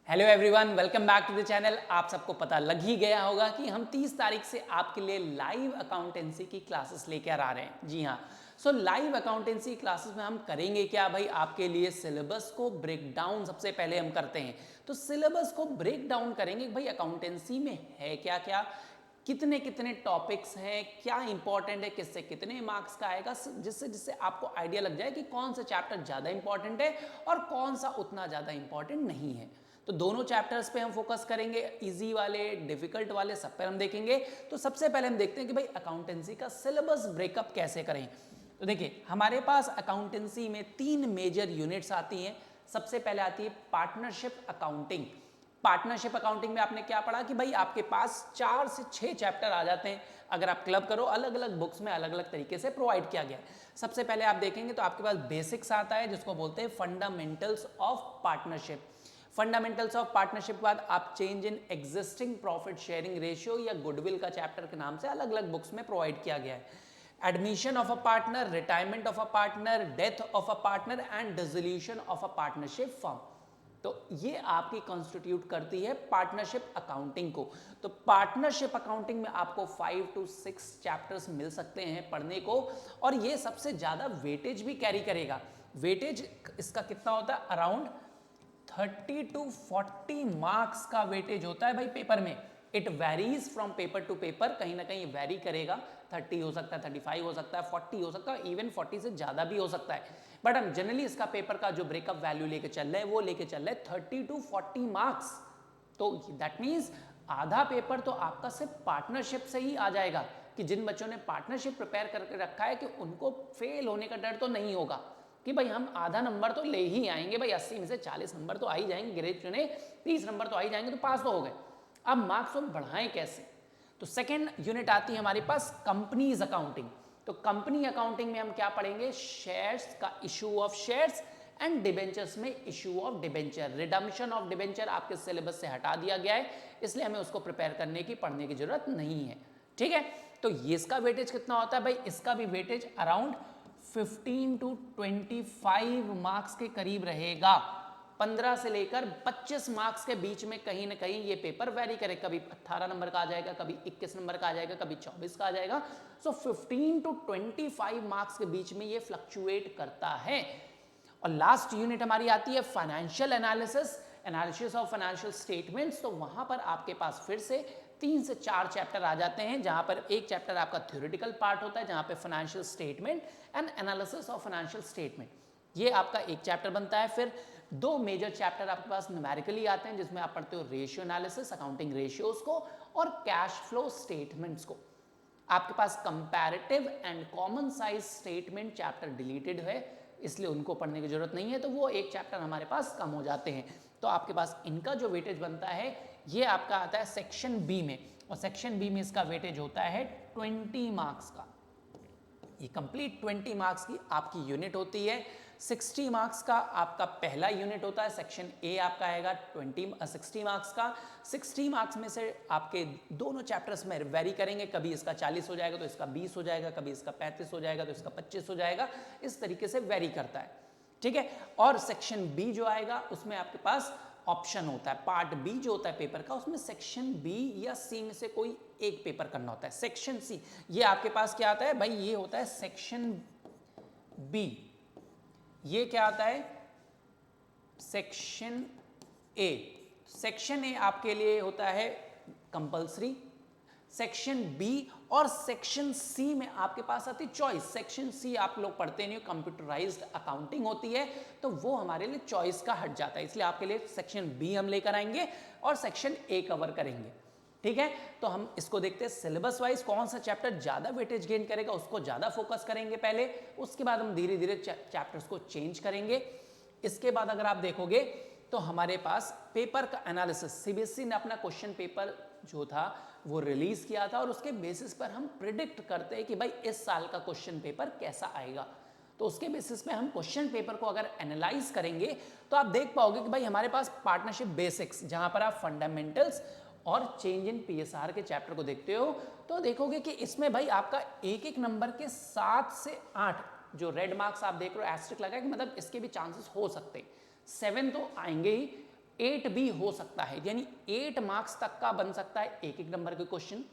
Hello everyone, welcome back to the channel. आप सबको पता लग ही गया होगा कि हम 30 तारीख से आपके लिए लाइव अकाउंटेंसी की क्लासेस लेकर आ रहे हैं। जी हाँ, सो लाइव अकाउंटेंसी क्लासेस में हम करेंगे क्या भाई, आपके लिए सिलेबस को ब्रेक डाउन सबसे पहले हम करते हैं। तो सिलेबस को ब्रेक डाउन करेंगे भाई, अकाउंटेंसी में है क्या क्या, कितने कितने टॉपिक्स हैं, क्या इंपॉर्टेंट है, किससे कितने मार्क्स का आएगा, जिससे जिससे आपको आइडिया लग जाए कि कौन सा चैप्टर ज़्यादा इंपॉर्टेंट है और कौन सा उतना ज़्यादा इंपॉर्टेंट नहीं है। तो दोनों चैप्टर्स पे हम फोकस करेंगे, इजी वाले डिफिकल्ट वाले सब पे हम देखेंगे। तो सबसे पहले हम देखते हैं कि भाई अकाउंटेंसी का सिलेबस ब्रेकअप कैसे करें। तो देखिए, हमारे पास अकाउंटेंसी में 3 मेजर यूनिट्स आती हैं। सबसे पहले आती है पार्टनरशिप अकाउंटिंग। पार्टनरशिप अकाउंटिंग में आपने क्या पढ़ा कि भाई आपके पास 4 से 6 चैप्टर आ जाते हैं। अगर आप क्लब करो, अलग अलग बुक्स में अलग अलग तरीके से प्रोवाइड किया गया है। सबसे पहले आप देखेंगे तो आपके पास बेसिक्स आता है, जिसको बोलते हैं fundamentals of partnership. Fundamentals of partnership के बाद आप change in existing profit sharing ratio या गुडविल का चैप्टर के नाम से अलग अलग बुक्स में प्रोवाइड किया गया है। Admission of a partner, retirement of a partner, death of a partner and dissolution of a partnership firm. तो ये आपकी कॉन्स्टिट्यूट करती है पार्टनरशिप अकाउंटिंग को। तो पार्टनरशिप अकाउंटिंग में आपको 5 to 6 चैप्टर्स मिल सकते हैं पढ़ने को, और ये सबसे ज्यादा वेटेज भी कैरी करेगा। वेटेज इसका कितना होता है, अराउंड 30 to 40 मार्क्स का वेटेज होता है भाई पेपर में। It varies from paper two paper, कहीं ना कहीं वेरी करेगा। 30 हो सकता है, 35 हो सकता है, 40 हो सकता है, इवन 40 से ज्यादा भी हो सकता है। बट हम जनरली इसका पेपर का जो ब्रेकअप वैल्यू लेके चल रहे हैं वो लेके चल रहे हैं 30 to 40 मार्क्स। तो दैट मीन्स आधा पेपर तो आपका सिर्फ पार्टनरशिप से ही आ जाएगा, कि जिन बच्चों ने पार्टनरशिप प्रिपेयर करके रखा है कि उनको फेल होने का डर तो नहीं होगा, कि भाई हम आधा नंबर तो ले ही आएंगे भाई, 80 में से 40 नंबर तो आ ही जाएंगे, ग्रेड चुने 30 नंबर तो आ ही जाएंगे, तो पास तो हो गए। अब मार्क्स हम बढ़ाएं कैसे। तो सेकेंड यूनिट आती है हमारे पास कंपनीज अकाउंटिंग। तो कंपनी अकाउंटिंग में हम क्या पढ़ेंगे, शेयर्स का issue of shares and debentures में issue of debenture. Redemption of debenture आपके सिलेबस से हटा दिया गया है, इसलिए हमें उसको प्रिपेयर करने की पढ़ने की जरूरत नहीं है। ठीक है, तो ये इसका वेटेज कितना होता है भाई, इसका भी वेटेज अराउंड 15 to 25 मार्क्स के करीब रहेगा। 15 से लेकर 25 मार्क्स के बीच में कहीं ना कहीं ये पेपर वेरी करे, कभी 18 नंबर का आ जाएगा, कभी 21 नंबर का आ जाएगा, कभी 24 का आ जाएगा। सो 15 to 25 मार्क्स के बीच में ये फ्लक्चुएट करता है। और लास्ट यूनिट हमारी आती है financial analysis, analysis of financial statements. तो वहां पर आपके पास फिर से 3 से 4 चैप्टर आ जाते हैं, जहां पर एक चैप्टर आपका थ्योरेटिकल पार्ट होता है, जहां पे financial statement and analysis of financial statement, ये आपका एक चैप्टर बनता है। फिर 2 मेजर चैप्टर आपके पास न्यूमेरिकली आते हैं, जिसमें आप पढ़ते हो रेशियो एनालिसिस, अकाउंटिंग रेशियोज को, और कैश फ्लो स्टेटमेंट्स को। आपके पास comparative and common size statement chapter deleted है, इसलिए उनको पढ़ने की जरूरत नहीं है, तो वो एक चैप्टर हमारे पास कम हो जाते हैं। तो आपके पास इनका जो वेटेज बनता है ये आपका आता है सेक्शन बी में, और सेक्शन बी में इसका वेटेज होता है 20 मार्क्स का। ये कंप्लीट 20 मार्क्स की आपकी यूनिट होती है। 60 मार्क्स का आपका पहला यूनिट होता है, सेक्शन ए आपका आएगा 60 मार्क्स का। 60 मार्क्स में से आपके दोनों चैप्टर्स में वेरी करेंगे, कभी इसका 40 हो जाएगा तो इसका 20 हो जाएगा, कभी इसका 35 हो जाएगा तो इसका 25 हो जाएगा, इस तरीके से वेरी करता है। ठीक है, और सेक्शन बी जो आएगा उसमें आपके पास ऑप्शन होता है, पार्ट बी जो होता है पेपर का, उसमें सेक्शन बी या सी में से कोई एक पेपर करना होता है। सेक्शन सी, ये आपके पास क्या आता है भाई, ये होता है सेक्शन बी। ये क्या आता है, सेक्शन ए। सेक्शन ए आपके लिए होता है कंपल्सरी। सेक्शन बी और सेक्शन सी में आपके पास आती चॉइस। सेक्शन सी आप लोग पढ़ते नहीं, कंप्यूटराइज्ड अकाउंटिंग होती है, तो वो हमारे लिए चॉइस का हट जाता है, इसलिए आपके लिए सेक्शन बी हम लेकर आएंगे और सेक्शन ए कवर करेंगे। ठीक है, तो हम इसको देखते हैं सिलेबस वाइज कौन सा चैप्टर ज्यादा वेटेज गेन करेगा, उसको ज्यादा फोकस करेंगे पहले, उसके बाद हम धीरे धीरे चैप्टर्स को चेंज करेंगे। इसके बाद अगर आप देखोगे तो हमारे पास पेपर का एनालिसिस, सीबीएसई ने अपना क्वेश्चन पेपर जो था वो रिलीज किया था, और उसके बेसिस पर हम प्रिडिक्ट करते हैं कि भाई इस साल का क्वेश्चन पेपर कैसा आएगा। तो उसके बेसिस पे हम क्वेश्चन पेपर को अगर एनालाइज करेंगे तो आप देख पाओगे कि भाई हमारे पास पार्टनरशिप बेसिक्स, जहां पर आप फंडामेंटल्स और चेंज इन पीएसआर के चैप्टर को देखते हो, तो देखोगे कि इसमें भाई आपका एक एक नंबर के 7 से 8 जो रेड मार्क्स आप देख रहे हो एस्टेरिस्क लगा है, कि मतलब इसके भी चांसेस हो सकते हैं। 7 तो आएंगे ही, 8 भी हो सकता है, यानी 8 मार्क्स तक का बन सकता है एक एक नंबर के क्वेश्चन।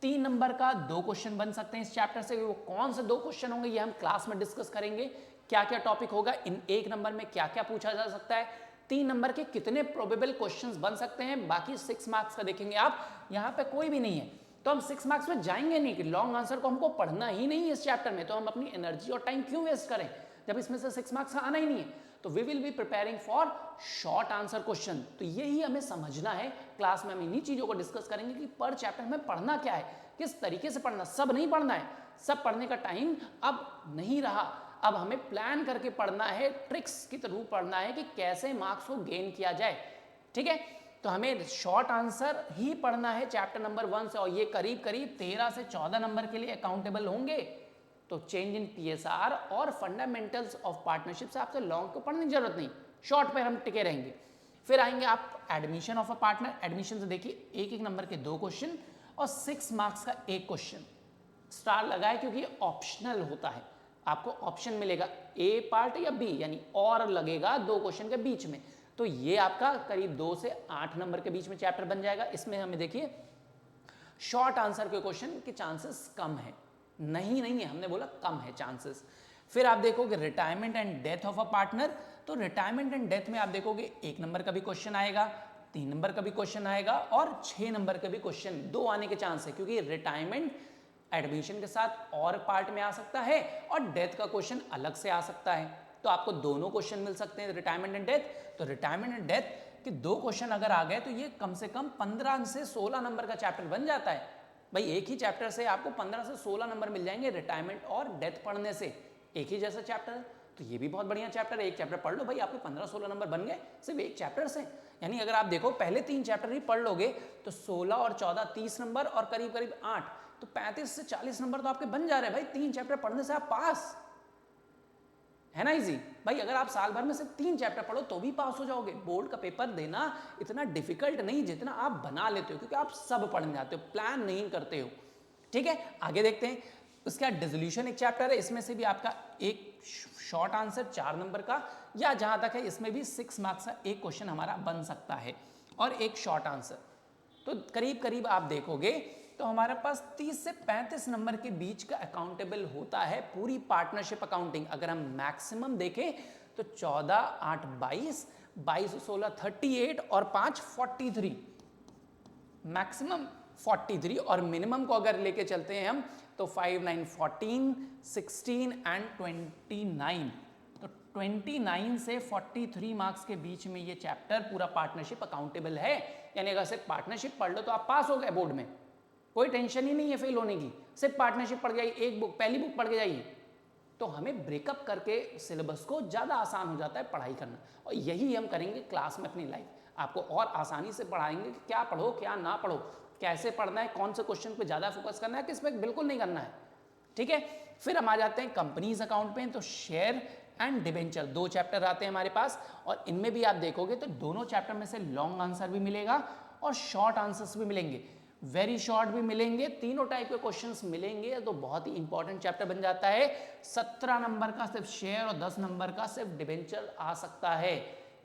3 नंबर का 2 क्वेश्चन बन सकते हैं इस चैप्टर से। वो कौन से 2 क्वेश्चन होंगे ये हम क्लास में डिस्कस करेंगे। क्या क्या टॉपिक होगा, इन एक नंबर में क्या क्या पूछा जा सकता है, 3 नंबर के कितने प्रोबेबल क्वेश्चंस बन सकते हैं। बाकी 6 मार्क्स का देखेंगे आप, यहाँ पे कोई भी नहीं है तो हम 6 मार्क्स में जाएंगे नहीं कि लॉन्ग आंसर को हमको पढ़ना ही नहीं है इस चैप्टर में, तो हम अपनी एनर्जी और टाइम क्यों वेस्ट करें जब इसमें से 6 मार्क्स का आना ही नहीं है। तो we will be preparing for short answer question. तो यही हमें समझना है, क्लास में हम इन्हीं चीजों को डिस्कस करेंगे कि पर चैप्टर में पढ़ना क्या है, किस तरीके से पढ़ना। सब नहीं पढ़ना है, सब पढ़ने का टाइम अब नहीं रहा, अब हमें प्लान करके पढ़ना है, ट्रिक्स के थ्रू पढ़ना है कि कैसे मार्क्स को गेन किया जाए। ठीक है, तो हमें शॉर्ट आंसर ही पढ़ना है चैप्टर नंबर 1 से, और ये करीब करीब 13 से 14 नंबर के लिए अकाउंटेबल होंगे। तो चेंज इन पीएसआर और फंडामेंटल्स ऑफ पार्टनरशिप से आपसे लॉन्ग को पढ़ने की जरूरत नहीं, शॉर्ट पे हम टिके रहेंगे। फिर आएंगे आप admission of a partner. Admission से देखिए एक एक नंबर के 2 क्वेश्चन और 6 मार्क्स का 1 क्वेश्चन। स्टार लगाए क्योंकि ऑप्शनल होता है, आपको ऑप्शन मिलेगा ए पार्ट या बी, यानी और लगेगा 2 क्वेश्चन के बीच में। तो ये आपका करीब 2 से 8 नंबर के बीच में चैप्टर बन जाएगा। इसमें हमें देखिए शॉर्ट आंसर के क्वेश्चन के चांसेस कम है, नहीं है, हमने बोला कम है चांसेस। फिर आप देखोगे retirement and death of a partner. तो रिटायरमेंट एंड डेथ में आप देखोगे 1 नंबर का भी क्वेश्चन आएगा, 3 नंबर का भी क्वेश्चन आएगा और 6 नंबर का भी क्वेश्चन 2 आने के चांस है, क्योंकि रिटायरमेंट एडमिशन के साथ और पार्ट में आ सकता है और डेथ का क्वेश्चन अलग से आ सकता है। तो आपको दोनों क्वेश्चन मिल सकते हैं, रिटायरमेंट एंड डेथ। तो रिटायरमेंट एंड डेथ के 2 क्वेश्चन अगर आ गए तो ये कम से कम 15 से 16 नंबर का चैप्टर बन जाता है। भाई एक ही चैप्टर से आपको 15 से 16 नंबर मिल जाएंगे रिटायरमेंट और डेथ पढ़ने से, एक ही जैसा चैप्टर है। तो ये भी बहुत बढ़िया चैप्टर है, एक चैप्टर पढ़ लो भाई, आपके 15-16 नंबर बन गए सिर्फ एक चैप्टर से। यानी अगर आप देखो पहले 3 चैप्टर ही पढ़ लोगे तो 16 और 14 30 नंबर और करीब करीब 8 तो 35 से 40 नंबर तो आपके बन जा रहे हैं भाई। 3 चैप्टर पढ़ने से आप पास, है ना इजी भाई। अगर आप साल भर में सिर्फ 3 चैप्टर पढ़ो तो भी पास हो जाओगे। बोर्ड का पेपर देना इतना डिफिकल्ट नहीं जितना आप बना लेते हो, क्योंकि आप सब पढ़ने जाते हो, प्लान नहीं करते हो। ठीक है, आगे देखते हैं। उसके बाद डिसोल्यूशन एक चैप्टर है, इसमें से भी आपका एक शॉर्ट आंसर 4 नंबर का, या जहां तक है इसमें भी 6 मार्क्स का एक क्वेश्चन हमारा बन सकता है और एक शॉर्ट आंसर। तो करीब करीब आप देखोगे तो हमारे पास 30 से 35 नंबर के बीच का अकाउंटेबल होता है पूरी पार्टनरशिप अकाउंटिंग। अगर हम मैक्सिमम देखें तो 14, 8, 22, 22, 16, 38 और 5, 43, मैक्सिमम 43, और मिनिमम को अगर लेके चलते हैं हम तो 5, 9, 14, 16 एंड 29। तो 29 से 43 मार्क्स के बीच में ये चैप्टर पूरा पार्टनरशिप अकाउंटेबल है। यानी अगर सिर्फ पार्टनरशिप पढ़ लो तो आप पास हो गए बोर्ड में, कोई टेंशन ही नहीं है फेल होने की। सिर्फ पार्टनरशिप पढ़ जाइए, एक बुक, पहली बुक पढ़ के जाइए, तो हमें ब्रेकअप करके सिलेबस को ज़्यादा आसान हो जाता है पढ़ाई करना। और यही हम करेंगे क्लास में अपनी लाइफ, आपको और आसानी से पढ़ाएंगे कि क्या पढ़ो क्या ना पढ़ो, कैसे पढ़ना है, कौन से क्वेश्चन पे ज़्यादा फोकस करना है, किस पे बिल्कुल नहीं करना है। ठीक है, फिर हम आ जाते हैं कंपनीज अकाउंट पे। तो शेयर एंड डिबेंचर 2 चैप्टर आते हैं हमारे पास, और इनमें भी आप देखोगे तो दोनों चैप्टर में से लॉन्ग आंसर भी मिलेगा और शॉर्ट आंसर्स भी मिलेंगे, वेरी शॉर्ट भी मिलेंगे, तीनों टाइप के क्वेश्चंस मिलेंगे। तो बहुत ही इंपॉर्टेंट चैप्टर बन जाता है। 17 नंबर का सिर्फ शेयर और 10 नंबर का सिर्फ डिबेंचर आ सकता है,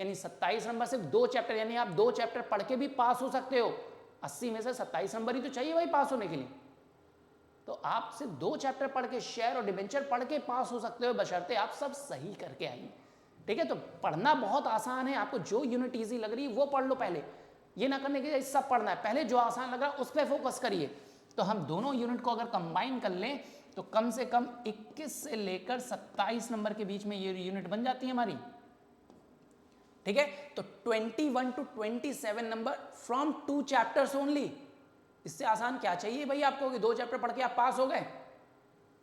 यानी 27 नंबर सिर्फ 2 चैप्टर, यानी आप 2 चैप्टर पढ़ के भी पास हो सकते हो। 80 में से 27 नंबर ही तो चाहिए भाई पास होने के लिए। तो आप सिर्फ 2 चैप्टर पढ़ के, शेयर और डिबेंचर पढ़ के पास हो सकते हो, बशर्ते आप सब सही करके आइए। ठीक है, तो पढ़ना बहुत आसान है, आपको जो यूनिट ईजी लग रही है वो पढ़ लो पहले, ये ना करने के सब पढ़ना है, पहले जो आसान लग रहा है उस पर फोकस करिए। तो हम दोनों यूनिट को अगर कंबाइन कर लें तो कम से कम 21 से लेकर 27 नंबर के बीच में ये यूनिट बन जाती है हमारी। ठीक है, तो 21 to 27 number from 2 chapters only. इससे आसान क्या चाहिए भाई आपको कि 2 चैप्टर पढ़ के आप पास हो गए।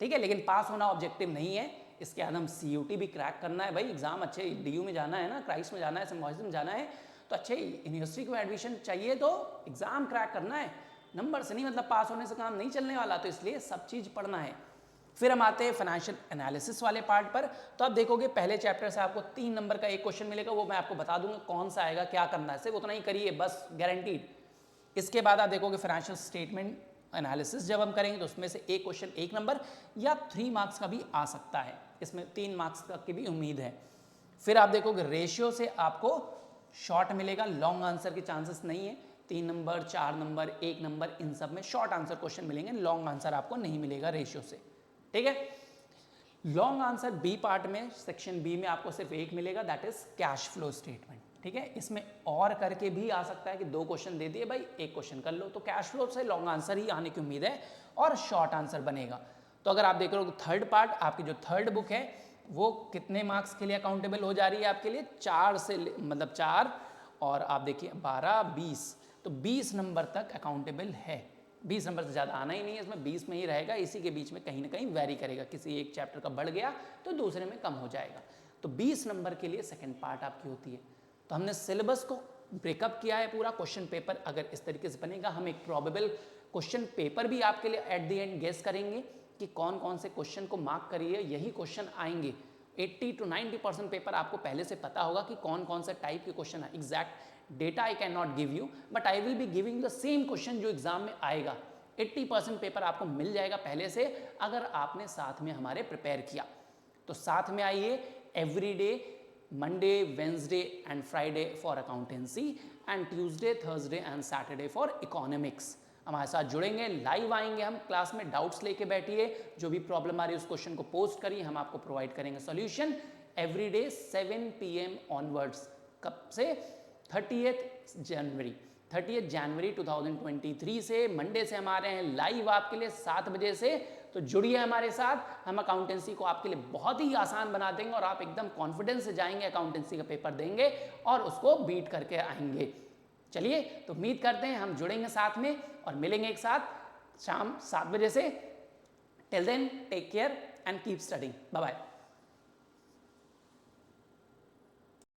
ठीक है, लेकिन पास होना ऑब्जेक्टिव नहीं है, इसके बाद हम CUT भी क्रैक करना है भाई। एग्जाम अच्छे DU में जाना है ना, क्राइस्ट में जाना है, सिम्बॉयसिस में जाना है, तो अच्छे यूनिवर्सिटी को एडमिशन चाहिए तो एग्जाम क्रैक करना है, नंबर से नहीं, मतलब पास होने से काम नहीं चलने वाला। तो इसलिए सब चीज़ पढ़ना है। फिर हम आते हैं फाइनेंशियल एनालिसिस वाले पार्ट पर। तो आप देखोगे पहले चैप्टर से आपको 3 नंबर का एक क्वेश्चन मिलेगा, वो मैं आपको बता दूंगा कौन सा आएगा, क्या करना है, सिर्फ उतना ही करिए बस, गारंटीड। इसके बाद आप देखोगे फाइनेंशियल स्टेटमेंट एनालिसिस जब हम करेंगे तो उसमें से एक क्वेश्चन 1 नंबर या 3 मार्क्स का भी आ सकता है, इसमें 3 मार्क्स तक की भी उम्मीद है। फिर आप देखोगे रेशियो से आपको शॉर्ट मिलेगा, लॉन्ग आंसर के चांसेस नहीं है। 3 नंबर, 4 नंबर, 1 नंबर, इन सब में शॉर्ट आंसर क्वेश्चन मिलेंगे, लॉन्ग आंसर आपको नहीं मिलेगा रेशियो से, ठीक है। लॉन्ग आंसर बी पार्ट में, सेक्शन बी में आपको सिर्फ एक मिलेगा, that is cash flow statement, ठीक है। इसमें और करके भी आ सकता है कि 2 क्वेश्चन दे दिए भाई, 1 क्वेश्चन कर लो, तो कैश फ्लो से लॉन्ग आंसर ही आने की उम्मीद है और शॉर्ट आंसर बनेगा। तो अगर आप देख रहे हो थर्ड पार्ट, आपकी जो थर्ड बुक है वो कितने मार्क्स के लिए अकाउंटेबल हो जा रही है आपके लिए, 4 से मतलब 4 और आप देखिए 12, 20, तो 20 नंबर तक अकाउंटेबल है। 20 नंबर से ज़्यादा आना ही नहीं है इसमें, 20 में ही रहेगा, इसी के बीच में कहीं ना कहीं वेरी करेगा, किसी एक चैप्टर का बढ़ गया तो दूसरे में कम हो जाएगा। तो 20 नंबर के लिए सेकेंड पार्ट आपकी होती है। तो हमने सिलेबस को ब्रेकअप किया है पूरा, क्वेश्चन पेपर अगर इस तरीके से बनेगा, हम एक प्रोबेबल क्वेश्चन पेपर भी आपके लिए एट द एंड गेस करेंगे कि कौन कौन से क्वेश्चन को मार्क करिए, यही क्वेश्चन आएंगे। 80 to 90% पेपर आपको पहले से पता होगा कि कौन कौन सा टाइप के क्वेश्चन है। Exact data I can not give you, but I will be giving the same question जो एग्जाम में आएगा। 80% पेपर आपको मिल जाएगा पहले से, अगर आपने साथ में हमारे प्रिपेयर किया। तो साथ में आइए, everyday Monday, Wednesday and Friday for accountancy and Tuesday, Thursday and Saturday for economics. हमारे साथ जुड़ेंगे, लाइव आएंगे हम क्लास में, डाउट्स लेके बैठिए, जो भी प्रॉब्लम आ रही है उस क्वेश्चन को पोस्ट करिए, हम आपको प्रोवाइड करेंगे सॉल्यूशन एवरीडे 7 PM ऑनवर्ड्स। कब से? 30 जनवरी 2023 से, मंडे से हम आ रहे हैं लाइव आपके लिए 7 बजे से। तो जुड़िए हमारे साथ, हम अकाउंटेंसी को आपके लिए बहुत ही आसान बना देंगे और आप एकदम कॉन्फिडेंस से जाएंगे, अकाउंटेंसी का पेपर देंगे और उसको बीट करके आएंगे। चलिए, तो उम्मीद करते हैं हम जुड़ेंगे साथ में और मिलेंगे एक साथ शाम 7 बजे से। Till then take care and keep studying, bye bye.